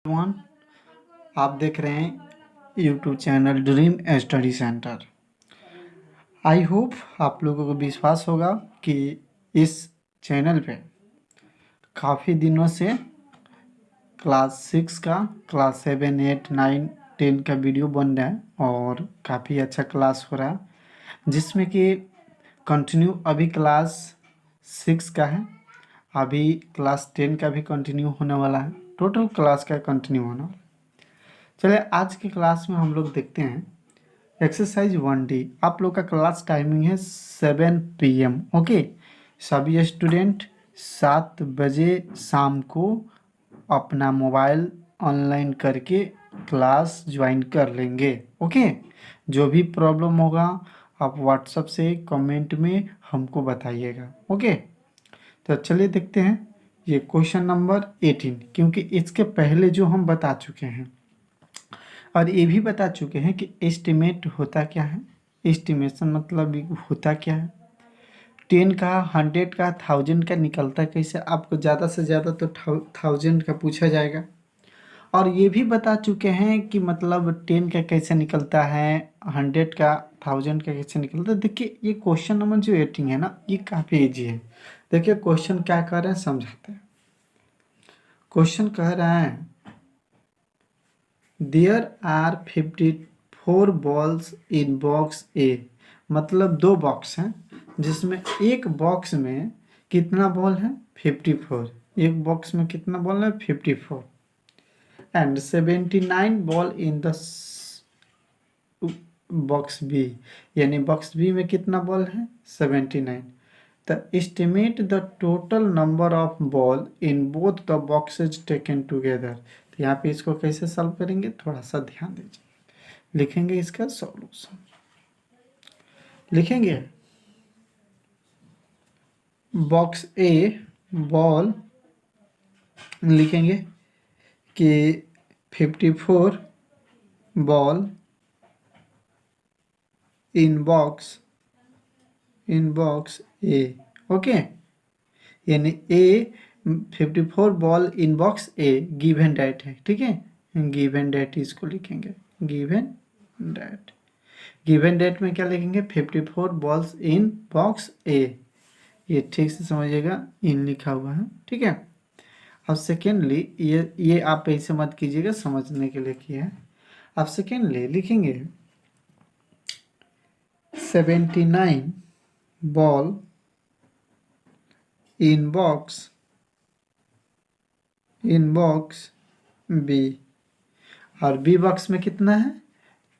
Everyone, आप देख रहे हैं YouTube channel dream study centre. I hope आप लोगों को विश्वास होगा कि इस चैनल पे काफ़ी दिनों से क्लास 6 का, क्लास 7, 8, 9, 10 का वीडियो बन रहा है और काफ़ी अच्छा क्लास हो रहा है, जिसमें कि कंटिन्यू अभी क्लास 6 का है, अभी क्लास 10 का भी कंटिन्यू होने वाला है, टोटल क्लास का कंटिन्यू होना। चलिए आज की क्लास में हम लोग देखते हैं एक्सरसाइज 1D। आप लोग का क्लास टाइमिंग है 7 PM। ओके, सभी स्टूडेंट 7 बजे शाम को अपना मोबाइल ऑनलाइन करके क्लास ज्वाइन कर लेंगे। ओके, जो भी प्रॉब्लम होगा आप व्हाट्सएप से कमेंट में हमको बताइएगा। ओके, तो चलिए देखते हैं ये क्वेश्चन नंबर 18, क्योंकि इसके पहले जो हम बता चुके हैं और ये भी बता चुके हैं कि एस्टिमेट होता क्या है। एस्टिमेशन मतलब होता क्या है, 10 का, 100 का, 1000 का निकलता कैसे। आपको ज़्यादा से ज़्यादा तो 1000 का पूछा जाएगा। और ये भी बता चुके हैं कि मतलब 10 का कैसे निकलता है, 100 का, 1000 का कैसे निकलता है। देखिए ये क्वेश्चन नंबर जो 18 है ना, ये काफ़ी ईजी है। देखिए क्वेश्चन क्या कह रहे हैं समझाते हैं। क्वेश्चन कह रहा है there are 54 balls in box A. मतलब 2 बॉक्स हैं जिसमें एक बॉक्स में कितना बॉल है 54, एक बॉक्स में कितना बॉल है 54, and 79 ball in the box B. यानी बॉक्स बी में कितना बॉल है 79। तो estimate the total number of ball in both the boxes taken together. तो यहाँ पे इसको कैसे सॉल्व करेंगे, थोड़ा सा ध्यान दीजिए। लिखेंगे इसका सॉल्यूशन, लिखेंगे बॉक्स ए बॉल, लिखेंगे कि 54 ball in box A. Okay, यानी A 54 ball in box A given date है। ठीक है, गिवन डेट इसको लिखेंगे, गिवन डेट। गिवन डेट में क्या लिखेंगे 54 बॉल्स इन बॉक्स ए। ये ठीक से समझिएगा, इन लिखा हुआ है। ठीक है, अब सेकेंडली ये आप ऐसे मत कीजिएगा, समझने के लिए किया है। अब सेकेंडली लिखेंगे 79 बॉल इन बॉक्स बी, और बी बॉक्स में कितना है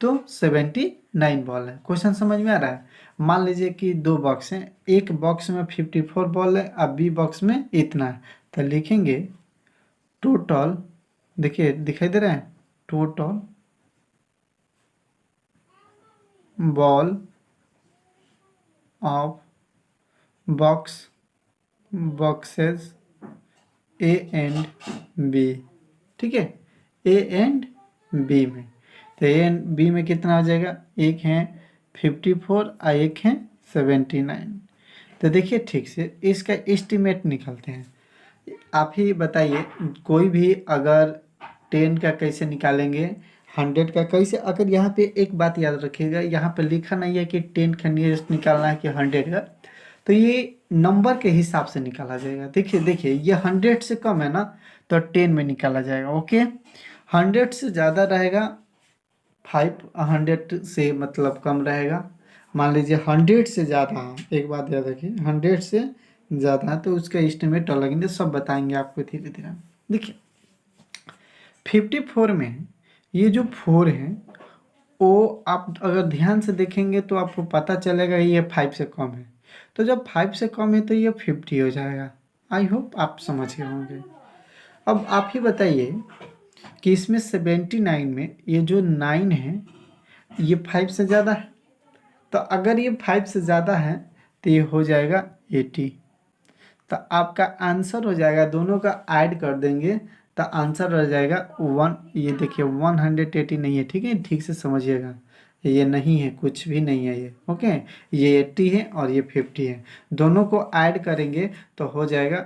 तो 79 बॉल है। क्वेश्चन समझ में आ रहा है। मान लीजिए कि 2 बॉक्स हैं, एक बॉक्स में 54 बॉल है, अब बी बॉक्स में इतना है। तो लिखेंगे टोटल, देखिए दिखाई दे रहा है, total ball of boxes A and B. ठीक है, ए एंड बी में, तो ए एंड बी में कितना हो जाएगा, एक है 54 और एक है 79। तो देखिए ठीक से इसका एस्टिमेट निकालते हैं। आप ही बताइए, कोई भी अगर 10 का कैसे निकालेंगे, 100 का कैसे। अगर यहाँ पे एक बात याद रखिएगा, यहाँ पे लिखा नहीं है कि 10 का नियरेस्ट निकालना है कि 100 का, तो ये नंबर के हिसाब से निकाला जाएगा। देखिए ये 100 से कम है ना, तो 10 में निकाला जाएगा। ओके, 100 से ज़्यादा रहेगा 500 से मतलब कम रहेगा। मान लीजिए 100 से ज़्यादा है, एक बात याद रखिए, 100 से ज़्यादा है तो उसका एस्टिमेट अलग है, सब बताएंगे आपको धीरे धीरे। देखिए 54 में ये जो 4 है वो आप अगर ध्यान से देखेंगे तो आपको पता चलेगा ये 5 से कम है। तो जब 5 से कम है तो ये 50 हो जाएगा। आई होप आप समझ गए होंगे। अब आप ही बताइए कि इसमें 79 में ये जो 9 है ये 5 से ज़्यादा है, तो अगर ये 5 से ज़्यादा है तो ये हो जाएगा 80। तो आपका आंसर हो जाएगा, दोनों का ऐड कर देंगे तो आंसर हो जाएगा 1। ये देखिए 180 नहीं है, ठीक है, ठीक से समझिएगा, ये नहीं है, कुछ भी नहीं है ये। ओके, ये 80 है और ये 50 है, दोनों को ऐड करेंगे तो हो जाएगा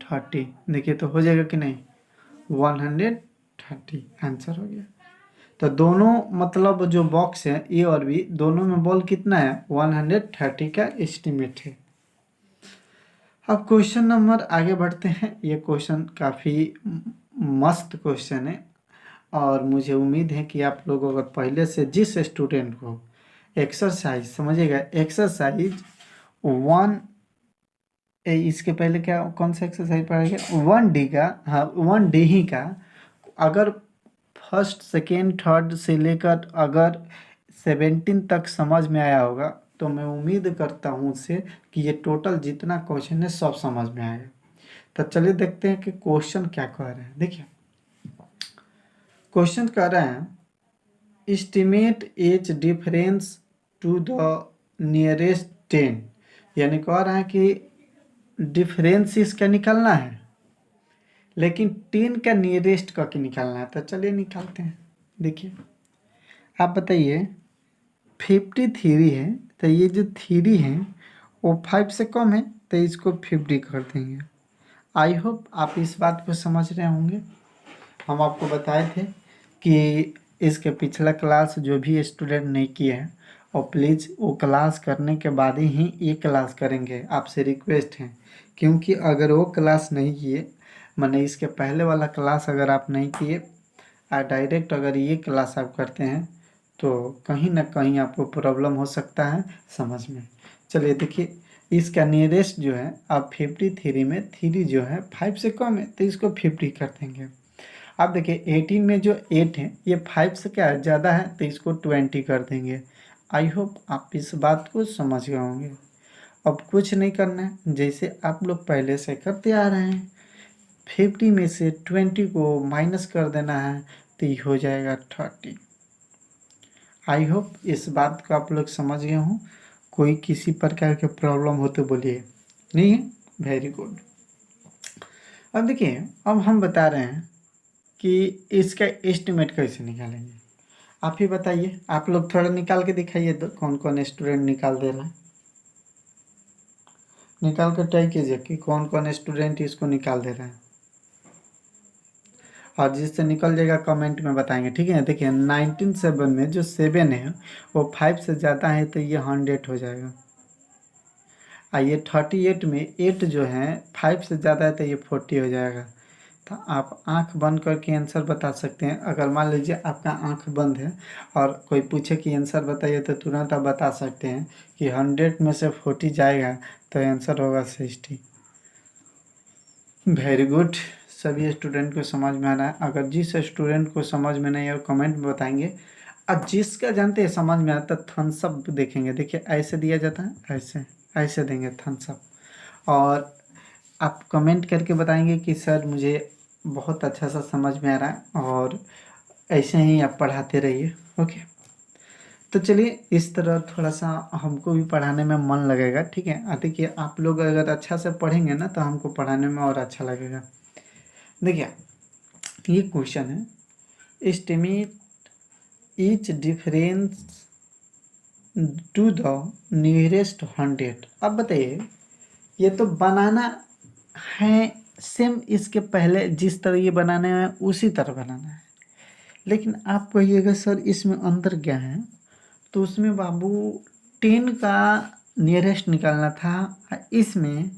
30, देखिए तो हो जाएगा कि नहीं, 130 आंसर हो गया। तो दोनों मतलब जो बॉक्स है ए और बी दोनों में बॉल कितना है, 130 का एस्टिमेट है। अब क्वेश्चन नंबर आगे बढ़ते हैं। ये क्वेश्चन काफ़ी मस्त क्वेश्चन है और मुझे उम्मीद है कि आप लोग अगर पहले से जिस स्टूडेंट को एक्सरसाइज समझिएगा, एक्सरसाइज 1 इसके पहले क्या कौन सा एक्सरसाइज पढ़ाएगा, 1D का, हाँ 1D ही का, अगर फर्स्ट सेकेंड थर्ड से लेकर अगर 17 तक समझ में आया होगा तो मैं उम्मीद करता हूँ उससे कि ये टोटल जितना क्वेश्चन है सब समझ में आएगा। तो चलिए देखते हैं कि क्वेश्चन क्या कह रहे हैं। देखिए क्वेश्चन कह रहे हैं estimate as difference to the nearest 10, यानी कह रहा है कि डिफरेंस इसका निकालना है लेकिन 10 का नियरेस्ट करके निकालना है। तो चलिए निकालते हैं। देखिए आप बताइए 53 है, तो ये जो 3 है वो 5 से कम है तो इसको 50 कर देंगे। आई होप आप इस बात को समझ रहे होंगे। हम आपको बताए थे कि इसके पिछला क्लास जो भी स्टूडेंट नहीं किए हैं और प्लीज़ वो क्लास करने के बाद ही ये क्लास करेंगे, आपसे रिक्वेस्ट है। क्योंकि अगर वो क्लास नहीं किए, मैंने इसके पहले वाला क्लास अगर आप नहीं किए और डायरेक्ट अगर ये क्लास आप करते हैं तो कहीं ना कहीं आपको प्रॉब्लम हो सकता है समझ में। चलिए देखिए इसका नियरेस्ट जो है, अब 53 में 3 जो है 5 से कम है तो इसको 50 कर देंगे। अब देखिए 18 में जो 8 है ये 5 से क्या ज़्यादा है तो इसको 20 कर देंगे। आई होप आप इस बात को समझ गए होंगे। अब कुछ नहीं करना है, जैसे आप लोग पहले से करते आ रहे हैं, 50 में से 20 को माइनस कर देना है तो ये हो जाएगा 30। आई होप इस बात को आप लोग समझ गए हों। कोई किसी प्रकार के प्रॉब्लम हो तो बोलिए, नहीं है, वेरी गुड। अब देखिए अब हम बता रहे हैं कि इसका एस्टिमेट कैसे निकालेंगे। आप ही बताइए, आप लोग थोड़ा निकाल के दिखाइए तो कौन कौन स्टूडेंट निकाल दे रहा है, निकाल कर ट्राई कीजिए कि कौन कौन स्टूडेंट इसको निकाल दे रहा है। और जिससे निकल जाएगा कमेंट में बताएंगे, ठीक है। देखिए 19 में जो 7 है वो 5 से ज़्यादा है तो ये 100 हो जाएगा। ये 38 में 8 जो है 5 से ज़्यादा है तो ये 40 हो जाएगा। तो आप आंख बंद करके आंसर बता सकते हैं। अगर मान लीजिए आपका आंख बंद है और कोई पूछे कि आंसर बताइए तो तुरंत आप बता सकते हैं कि 100 में से 40 जाएगा तो आंसर होगा 60। वेरी गुड, सभी स्टूडेंट को समझ में आ रहा है। अगर जिस स्टूडेंट को समझ में नहीं है वो कमेंट में बताएंगे, अब जिसका जानते हैं समझ में आता है थम्स अप देखेंगे। देखिए ऐसे दिया जाता है, ऐसे ऐसे देंगे थम्स अप, और आप कमेंट करके बताएंगे कि सर मुझे बहुत अच्छा सा समझ में आ रहा है, और ऐसे ही आप पढ़ाते रहिए। ओके, तो चलिए इस तरह थोड़ा सा हमको भी पढ़ाने में मन लगेगा, ठीक है। देखिए आप लोग अगर अच्छा से पढ़ेंगे ना तो हमको पढ़ाने में और अच्छा लगेगा। देखिए ये क्वेश्चन है estimate each difference to the nearest 100। अब बताइए ये तो बनाना है सेम, इसके पहले जिस तरह ये बनाने है उसी तरह बनाना है, लेकिन आप कहिएगा सर इसमें अंतर क्या है, तो उसमें बाबू 10 का नियरेस्ट निकालना था, इसमें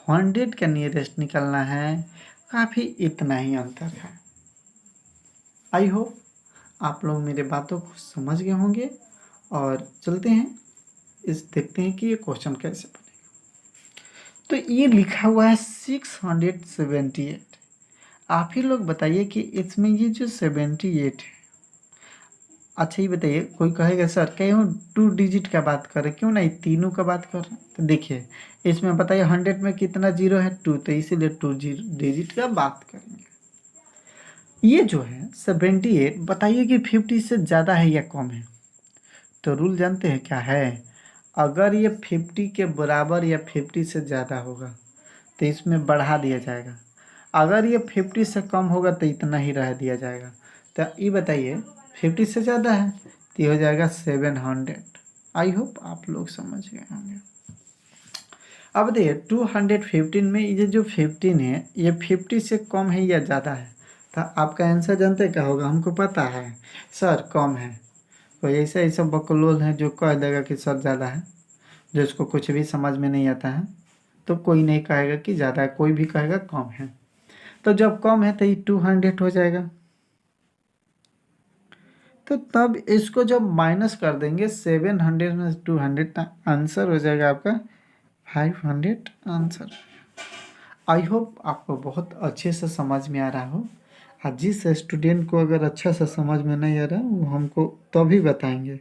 100 का नियरेस्ट निकालना है, काफ़ी इतना ही अंतर है। आई होप आप लोग मेरे बातों को समझ गए होंगे और चलते हैं देखते हैं कि ये क्वेश्चन कैसे बनेगा। तो ये लिखा हुआ है 678। आप ही लोग बताइए कि इसमें ये जो 78 है, अच्छा ये बताइए, कोई कहेगा सर क्यों 2 डिजिट का बात कर रहे, क्यों नहीं तीनों का बात कर रहे हैं। तो देखिए इसमें बताइए 100 में कितना जीरो है 2, तो इसीलिए 2 डिजिट का बात करेंगे। ये जो है 78 बताइए कि 50 से ज़्यादा है या कम है। तो रूल जानते हैं क्या है, अगर ये 50 के बराबर या 50 से ज़्यादा होगा तो इसमें बढ़ा दिया जाएगा, अगर ये 50 से कम होगा तो इतना ही रह दिया जाएगा। तो ये बताइए 50 से ज़्यादा है तो ये हो जाएगा 700। आई होप आप लोग समझ गए होंगे। अब देखिए 215 में ये जो 15 है ये 50 से कम है या ज़्यादा है, तो आपका आंसर जानते क्या होगा? हमको पता है सर कम है। कोई ऐसा ऐसा बकलोल है जो कह देगा कि सर ज़्यादा है, जिसको कुछ भी समझ में नहीं आता है, तो कोई नहीं कहेगा कि ज़्यादा है, कोई भी कहेगा कम है। तो जब कम है तो ये 200 हो जाएगा। तो तब इसको जब माइनस कर देंगे 700 में 200, तो आंसर हो जाएगा आपका 500 आंसर। आई होप आपको बहुत अच्छे से समझ में आ रहा हो। और जिस स्टूडेंट को अगर अच्छा से समझ में नहीं आ रहा वो हमको तभी बताएंगे।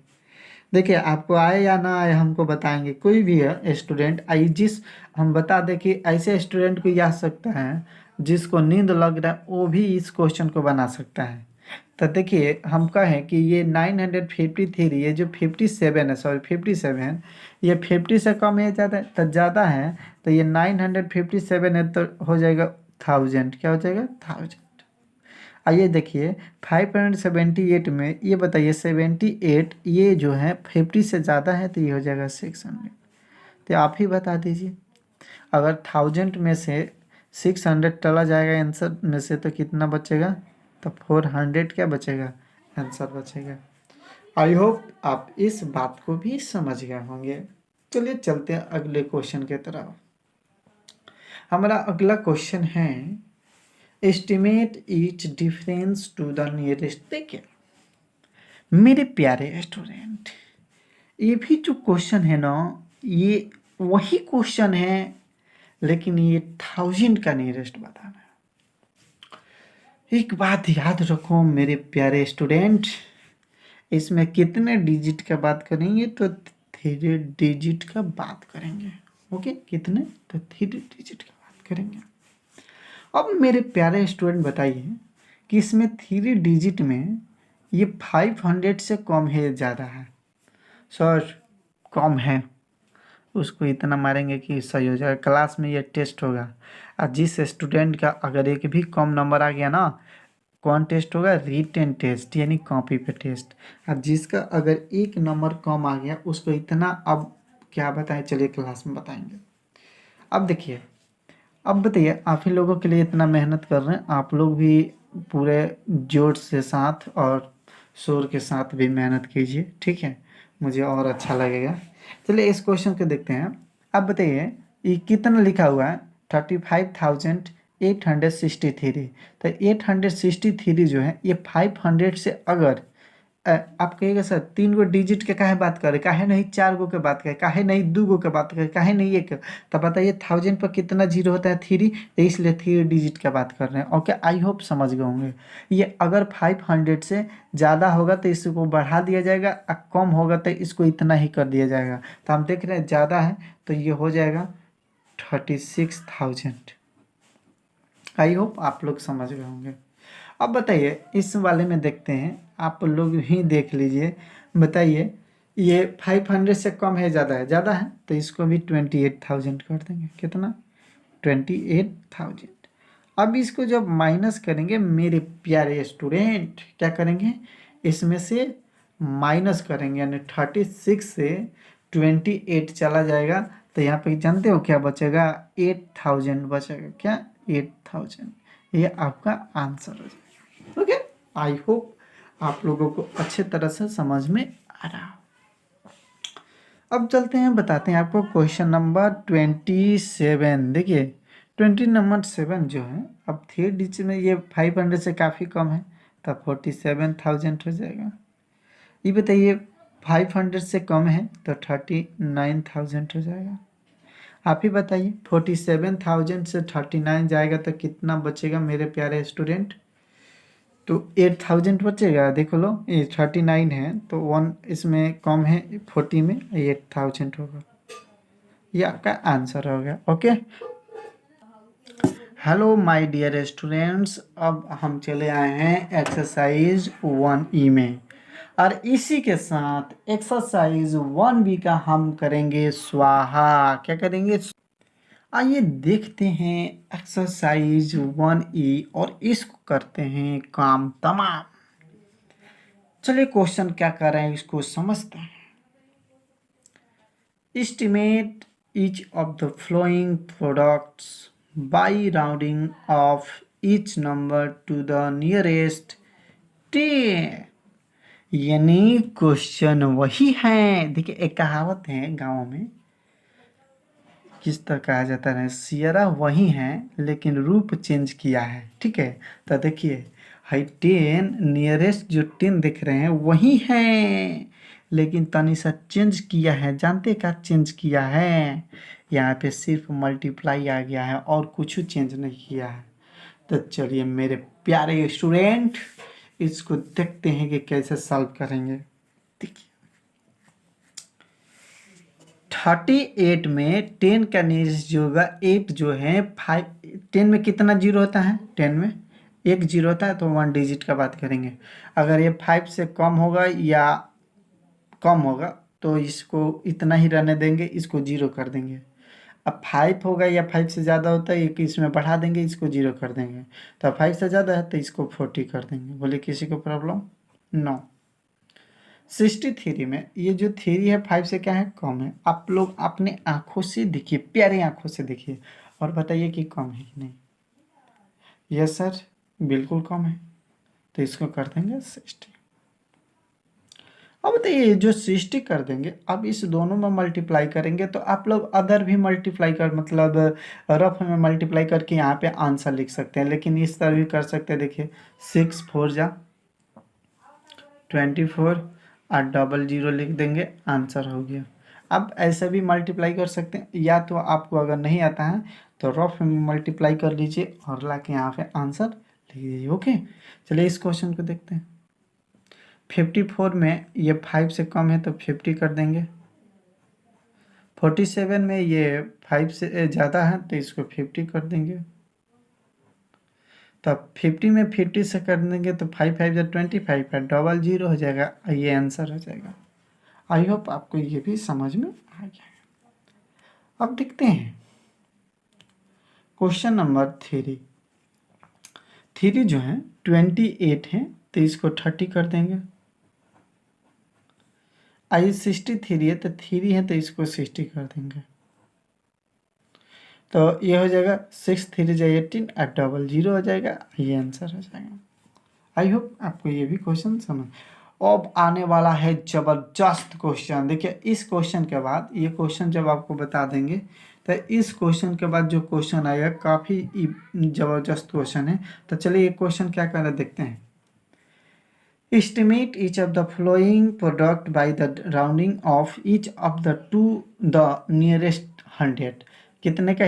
देखिए आपको आए या ना आए हमको बताएंगे, कोई भी है स्टूडेंट आई जिस हम बता दें कि ऐसे स्टूडेंट को आ सकता है जिसको नींद लग रहा है वो भी इस क्वेश्चन को बना सकता है। तो देखिए हम कहें कि ये 953, ये जो 57 है, सॉरी 57, ये 50 से कम है ज़्यादा है? तो ज़्यादा है, तो ये 957 है तो हो जाएगा 1000। क्या हो जाएगा? 1000। आइए देखिए 578 में ये बताइए 78 ये जो है 50 से ज़्यादा है तो ये हो जाएगा 600। तो आप ही बता दीजिए, अगर 1000 में से 600 टला जाएगा आंसर में से तो कितना बचेगा? तो 400 क्या बचेगा? आंसर बचेगा। आई होप आप इस बात को भी समझ गए होंगे। चलिए चलते हैं अगले क्वेश्चन की तरफ। हमारा अगला क्वेश्चन है estimate each difference to the nearest. देखिए मेरे प्यारे स्टूडेंट, ये भी जो क्वेश्चन है ना ये वही क्वेश्चन है, लेकिन ये 1000 का नियरेस्ट बताना है। एक बात याद रखो मेरे प्यारे स्टूडेंट, इसमें कितने डिजिट का बात करेंगे? तो 3 डिजिट का बात करेंगे। ओके, कितने? तो 3 डिजिट का बात करेंगे। अब मेरे प्यारे स्टूडेंट बताइए कि इसमें 3 डिजिट में ये 500 से कम है ज़्यादा है? सर कम है, उसको इतना मारेंगे कि सही हो जाएगा। क्लास में ये टेस्ट होगा और जिस स्टूडेंट का अगर एक भी कम नंबर आ गया ना, कौन टेस्ट होगा? रिटन टेस्ट, यानी कॉपी पे टेस्ट। और जिसका अगर एक नंबर कम आ गया उसको इतना, अब क्या बताएं, चलिए क्लास में बताएंगे। अब देखिए, अब बताइए आप ही लोगों के लिए इतना मेहनत कर रहे हैं, आप लोग भी पूरे जोर से साथ और शोर के साथ भी मेहनत कीजिए, ठीक है? मुझे और अच्छा लगेगा। चलिए इस क्वेश्चन को देखते हैं। अब बताइए ये कितना लिखा हुआ है? 35,863। तो 863 जो है ये 500 से अगर आप कहिएगा सर 3 गो डिजिट के काहे बात करे, काहे नहीं 4 गो के बात करे, काहे नहीं 2 गो के बात करे, काहे नहीं 1? तो बताइए 1000 पर कितना जीरो होता है? 3। तो इसलिए 3 डिजिट का बात कर रहे हैं। ओके, आई होप समझ गए होंगे। ये अगर 500 से ज़्यादा होगा तो इसको बढ़ा दिया जाएगा और कम होगा तो इसको इतना ही कर दिया जाएगा। तो हम देख रहे हैं ज़्यादा है तो ये हो जाएगा 36,000। आई होप आप लोग समझ गए होंगे। अब बताइए इस वाले में देखते हैं, आप लोग ही देख लीजिए। बताइए ये 500 से कम है ज़्यादा है? ज़्यादा है, तो इसको भी 28,000 कर देंगे। कितना? 28,000। अब इसको जब माइनस करेंगे मेरे प्यारे स्टूडेंट, क्या करेंगे? इसमें से माइनस करेंगे, यानी 36 से 28 चला जाएगा तो यहाँ पे जानते हो क्या बचेगा? 8000 बचेगा। क्या? 8000। ये आपका आंसर हो जाएगा। ओके, आई होप आप लोगों को अच्छे तरह से समझ में आ रहा हो। अब चलते हैं, बताते हैं आपको क्वेश्चन नंबर 27। देखिए 20 नंबर 7 जो है, अब 3 डिजिट में ये 500 से काफ़ी कम है, तब 47,000 हो जाएगा। ये बताइए 500 से कम है तो 39,000 हो जाएगा। आप ही बताइए 47,000 से 39 जाएगा तो कितना बचेगा मेरे प्यारे स्टूडेंट? तो 8,000 बचेगा। देखो लो, ये 39 है तो 1 इसमें कम है, 40 में 8,000 होगा। ये आपका आंसर हो गया। Okay, hello my dear students, अब हम चले आए हैं एक्सरसाइज 1E में, और इसी के साथ एक्सरसाइज 1B का हम करेंगे स्वाहा। क्या करेंगे? आइए देखते हैं एक्सरसाइज 1E और इसको करते हैं काम तमाम। चलिए क्वेश्चन क्या कर रहे हैं इसको समझते हैं। Estimate each of the following products by rounding off each number to the nearest 10। यानी क्वेश्चन वही है। देखिए एक कहावत है गाँव में, किस तरह कहा जाता है, सियरा वही है लेकिन रूप चेंज किया है। ठीक है, तो देखिए हाई 10 नियरेस्ट जो 10 दिख रहे हैं वही हैं लेकिन तनी सा चेंज किया है। जानते क्या चेंज किया है? यहाँ पे सिर्फ मल्टीप्लाई आ गया है और कुछ चेंज नहीं किया है। तो चलिए मेरे प्यारे स्टूडेंट, इसको देखते हैं कि कैसे सॉल्व करेंगे। देखिए 38 में 10 का नियरेस्ट जो होगा 8 जो है 5। 10 में कितना जीरो होता है? 10 में एक जीरो होता है, तो 1 डिजिट का बात करेंगे। अगर ये 5 से कम होगा या कम होगा तो इसको इतना ही रहने देंगे, इसको जीरो कर देंगे। अब 5 होगा या 5 से ज़्यादा होता है, एक इसमें बढ़ा देंगे, इसको जीरो कर देंगे। तो 5 से ज़्यादा है तो इसको 40 कर देंगे। बोले किसी को प्रॉब्लम? नो। 63 में ये जो थ्री है 5 से क्या है? कम है। आप लोग अपने आँखों से देखिए, प्यारी आँखों से देखिए और बताइए कि कम है कि नहीं। यस सर, बिल्कुल कम है, तो इसको कर देंगे 60। अब बताइए जो 60 कर देंगे, अब इस दोनों में मल्टीप्लाई करेंगे तो आप लोग अदर भी मल्टीप्लाई कर, मतलब रफ में मल्टीप्लाई करके यहाँ पे आंसर लिख सकते हैं, लेकिन इस तरह भी कर सकते हैं। देखिए 6 4 जा 24 और डबल जीरो लिख देंगे, आंसर हो गया। अब ऐसा भी मल्टीप्लाई कर सकते हैं, या तो आपको अगर नहीं आता है तो रफ में मल्टीप्लाई कर लीजिए और ला के यहाँ पे आंसर लिख दीजिए। ओके, चलिए इस क्वेश्चन को देखते हैं। 54 में ये 5 से कम है तो 50 कर देंगे। 47 में ये 5 से ज़्यादा है तो इसको 50 कर देंगे। तो 50 में 50 से कर देंगे तो 5 5 या 25 है, डबल जीरो हो जाएगा, ये आंसर हो जाएगा। आई होप आपको ये भी समझ में आ गया। अब देखते हैं क्वेश्चन नंबर 3। 3 जो है 28 है तो इसको 30 कर देंगे। आई 63 है तो 3 है तो इसको 60 कर देंगे। तो ये हो जाएगा 6 3 जा 18 और डबल जीरो हो जाएगा, ये आंसर हो जाएगा। आई होप आपको ये भी क्वेश्चन समझ। अब आने वाला है जबरदस्त क्वेश्चन। देखिए इस क्वेश्चन के बाद, ये क्वेश्चन जब आपको बता देंगे तो इस क्वेश्चन के बाद जो क्वेश्चन आएगा काफ़ी जबरदस्त क्वेश्चन है। तो चलिए ये क्वेश्चन क्या कर रहे देखते हैं। Estimate each of the following product by the rounding of each of the to the nearest 100। कितने का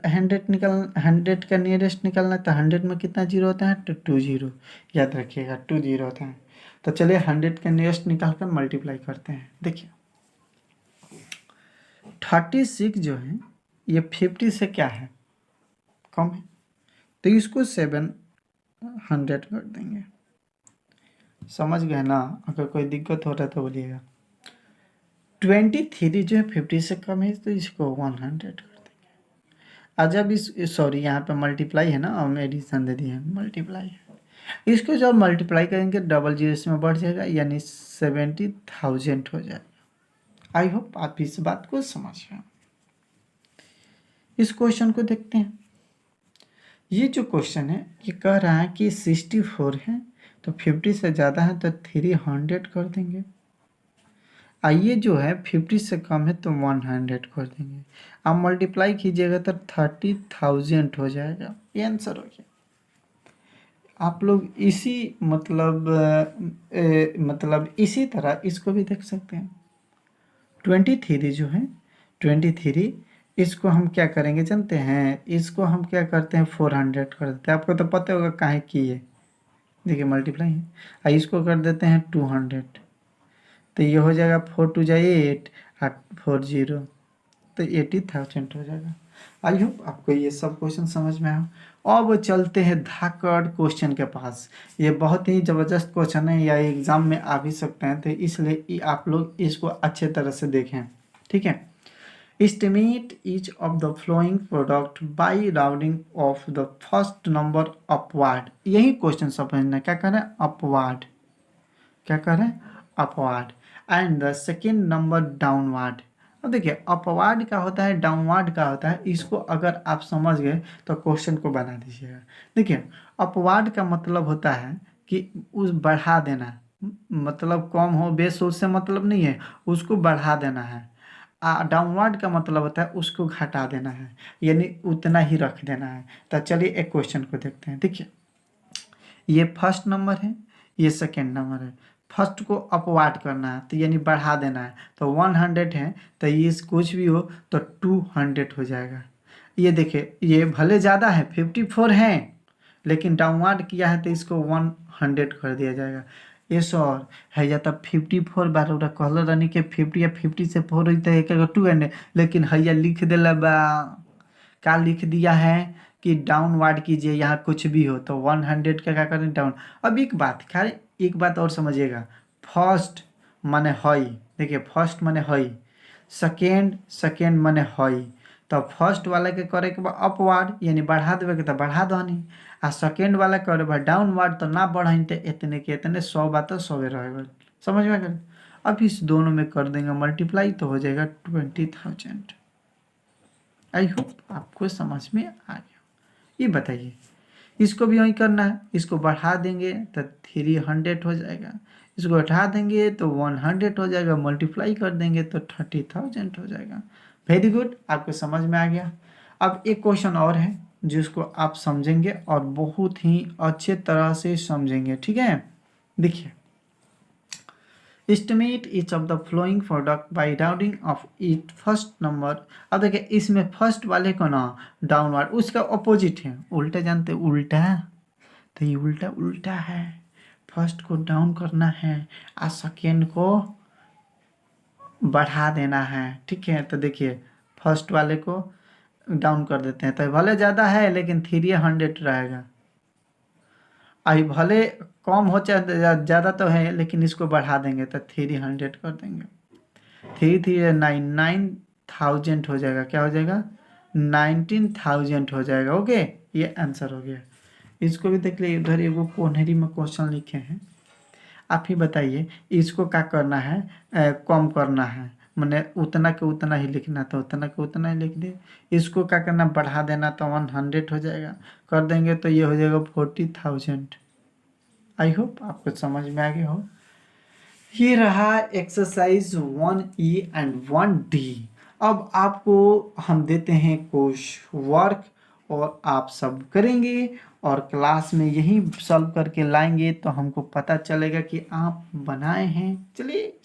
100 का नियरेस्ट निकलना है, तो 100 में कितना जीरो होता है? तो 2 जीरो, याद रखिएगा 2 जीरो होता है। तो चलिए 100 का नियरेस्ट निकाल कर मल्टीप्लाई करते हैं। देखिए 36 जो है ये 50 से क्या है? कम है, तो इसको 700 कर देंगे। समझ गए ना? अगर कोई दिक्कत हो रहा है तो बोलिएगा। 23 जो है 50 से कम है तो इसको 100 कर देंगे। और जब इस सॉरी यहाँ पे मल्टीप्लाई है ना, हम एडिशन दे दिए हैं, मल्टीप्लाई है, इसको जब मल्टीप्लाई करेंगे डबल जीरो इसमें बढ़ जाएगा, यानी 70,000 हो जाएगा। आई होप आप इस बात को समझ गए। इस क्वेश्चन को देखते हैं। ये जो क्वेश्चन है ये कह रहा है कि 64 है तो 50 से ज़्यादा है तो 300 कर देंगे। आइए जो है 50 से कम है तो 100 कर देंगे। आप मल्टीप्लाई कीजिएगा तो 30,000 हो जाएगा, ये आंसर हो गया। आप लोग इसी मतलब इसी तरह इसको भी देख सकते हैं। 23 जो है 23, इसको हम क्या करेंगे जानते हैं? इसको हम क्या करते हैं 400 कर देते हैं। आपको तो पता होगा काहे की है, देखिए मल्टीप्लाई है। इसको कर देते हैं 200, तो ये हो जाएगा 4 2 जा 8 और 4 0, तो 80,000 हो जाएगा। आई होप आपको ये सब क्वेश्चन समझ में आया। अब चलते हैं धाकड़ क्वेश्चन के पास। ये बहुत ही ज़बरदस्त क्वेश्चन है, या एग्ज़ाम में आ भी सकते हैं, तो इसलिए आप लोग इसको अच्छे तरह से देखें। ठीक है। Estimate each of the flowing product by rounding of the first number upward। यही क्वेश्चन समझना, क्या कर रहे हैं? अपवार्ड। क्या कर रहे हैं? Upward. And the second number downward. अब देखिए अपवार्ड का होता है, डाउनवर्ड का होता है, इसको अगर आप समझ गए तो क्वेश्चन को बना दीजिएगा। देखिए अपवार्ड का मतलब होता है कि उस बढ़ा देना, मतलब कम हो बेस हो उससे मतलब नहीं है, उसको बढ़ा देना है। डाउनवर्ड का मतलब होता है उसको घटा देना है, यानी उतना ही रख देना है। तो चलिए एक क्वेश्चन को देखते हैं। देखिए ये फर्स्ट नंबर है, ये सेकेंड नंबर है। फर्स्ट को अपवार्ड करना है तो यानी बढ़ा देना है, तो 100 है तो ये कुछ भी हो तो 200 हो जाएगा। ये देखिए ये भले ज़्यादा है 54 है, लेकिन डाउनवर्ड किया है तो इसको 100 कर दिया जाएगा। ये सर है या तब 54 बार ओरा कहल रहनी के 50 या 50 से 4 हुई तो एक 200, लेकिन हैया लिख दिला बा का लिख दिया है कि डाउनवर्ड कीजिए, यहाँ कुछ भी हो तो 100 का क्या करें डाउन। अब एक बात खैर एक बात और समझिएगा, फर्स्ट माने हई, देखिए फर्स्ट माने हई, सेकेंड सेकेंड माने हई, तो फर्स्ट वाला के करे के बाद अपवार्ड यानी बढ़ा देवे के तो बढ़ा दहनी, आ सेकेंड वाला करे बाद डाउनवर्ड तो ना बढ़ाई तो इतने के इतने 100 बात तो 100 रहेगा। समझ में गए। अब इस दोनों में कर देंगे मल्टीप्लाई तो हो जाएगा 20,000। आई होप आपको समझ में आ गया। ये बताइए इसको भी वही करना है, इसको बढ़ा देंगे तो 300 हो जाएगा, इसको हटा देंगे तो 100 हो जाएगा, मल्टीप्लाई कर देंगे तो 30,000 हो जाएगा। वेरी गुड, आपको समझ में आ गया। अब एक क्वेश्चन और है जिसको आप समझेंगे और बहुत ही अच्छे तरह से समझेंगे, ठीक है। देखिए estimate each of the following product by rounding off it first number. अब देखिए इसमें फर्स्ट वाले को ना डाउनवर्ड, उसका अपोजिट है उल्टा, जानते उल्टा, तो ये उल्टा उल्टा है, फर्स्ट को डाउन करना है और सेकेंड को बढ़ा देना है, ठीक है। तो देखिए फर्स्ट वाले को डाउन कर देते हैं तो भले ज़्यादा है लेकिन 300 रहेगा, आई भले कम हो चाहे ज़्यादा तो है लेकिन इसको बढ़ा देंगे तो 300 कर देंगे, 3,399,000 हो जाएगा, क्या हो जाएगा 19,000 हो जाएगा। ओके ये आंसर हो गया। इसको भी देख लीजिए, उधर एगो कोनहरी में क्वेश्चन लिखे हैं, आप ही बताइए इसको क्या करना है, कम करना है, मैंने उतना के उतना ही लिखना था, उतना के उतना ही लिख दिए। इसको क्या करना बढ़ा देना तो 100 हो जाएगा, कर देंगे तो ये हो जाएगा 40,000। आई होप आपको समझ में आ गया हो। ये रहा एक्सरसाइज 1E एंड 1D। अब आपको हम देते हैं कुछ वर्क और आप सब करेंगे और क्लास में यही सॉल्व करके लाएंगे तो हमको पता चलेगा कि आप बनाए हैं। चलिए